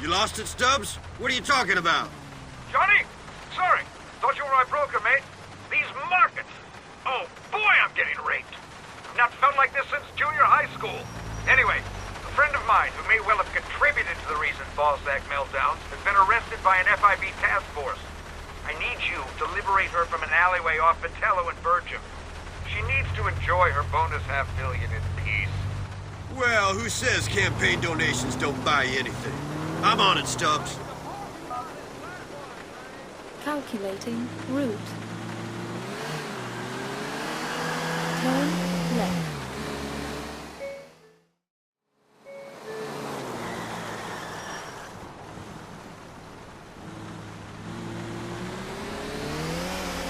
You lost it, Stubbs? What are you talking about? Johnny? Sorry. Thought you were my broker, mate. These markets. Oh, boy, I'm getting raped. I've not felt like this since junior high school. Anyway, a friend of mine who may well have contributed to the recent Balzac meltdowns has been arrested by an FIB task force. I need you to liberate her from an alleyway off Vitello and Bergam. She needs to enjoy her bonus $500,000 in peace. Well, who says campaign donations don't buy you anything? I'm on it, Stubbs. Calculating route. Turn left.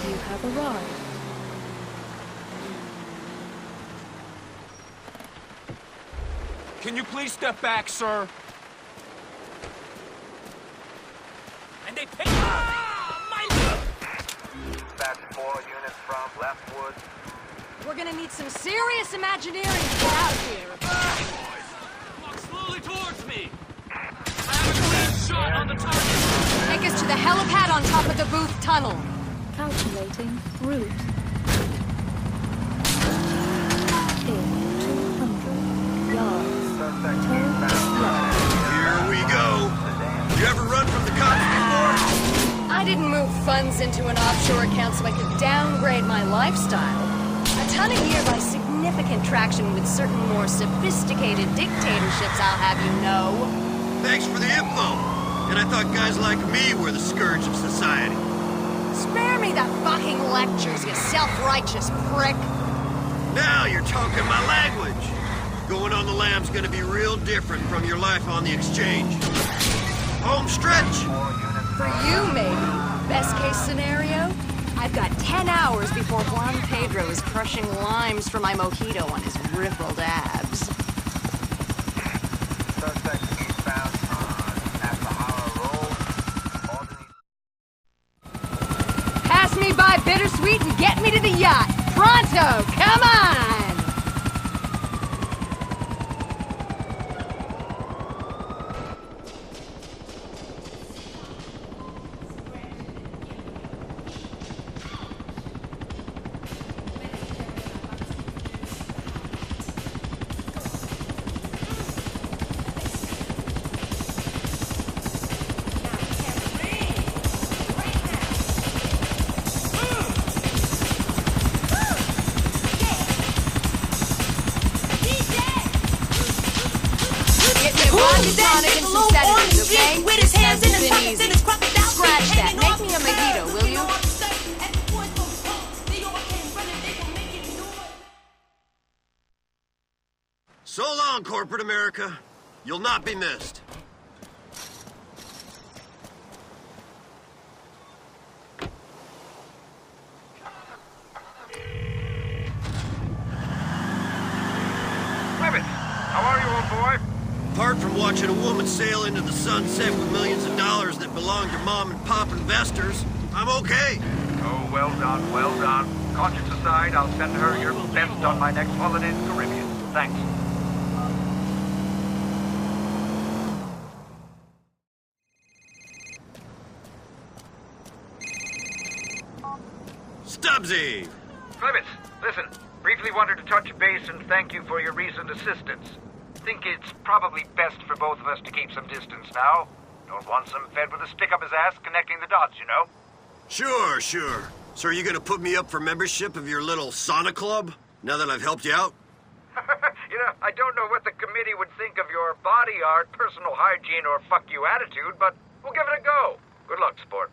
You have arrived. Can you please step back, sir? And they pay. That's 4 units from Leftwood. We're gonna need some serious Imagineering to get out of here. Walk slowly towards me. I have a clear shot on the target. Take us to the helipad on top of the Booth Tunnel. Calculating route. In 200 yards. Turn left. Here we go. You ever run from the cops before? I didn't move funds into an offshore account so I could downgrade my lifestyle. A ton a year buys significant traction with certain more sophisticated dictatorships, I'll have you know. Thanks for the info. And I thought guys like me were the scourge of society. Spare me the fucking lectures, you self-righteous prick. Now you're talking my language. Going on the lam's gonna be real different from your life on the exchange. Home stretch. For you, maybe. Best case scenario? I've got 10 hours before Juan Pedro is crushing limes for my mojito on his rippled abs. Suspect eastbound on Asahara Road. Pass me by Bittersweet and get me to the yacht. Pronto, come on! Okay? With his hands in his pockets and his crocodile. Scratch that. Make me a mojito, will you? So long, corporate America. You'll not be missed. Clemens, how are you, old boy? Apart from watching a woman sail into the sunset with millions of dollars that belong to mom and pop investors, I'm okay. Oh, well done, well done. Conscience aside, I'll send her your best on my next holiday in the Caribbean. Thanks. Stubbsy! Clemens, listen. Briefly wanted to touch base and thank you for your recent assistance. Think it's probably best for both of us to keep some distance now. Don't want some fed with a stick up his ass connecting the dots, you know? Sure. So are you gonna put me up for membership of your little sauna club, now that I've helped you out? You know, I don't know what the committee would think of your body art, personal hygiene, or fuck you attitude, but we'll give it a go. Good luck, sport.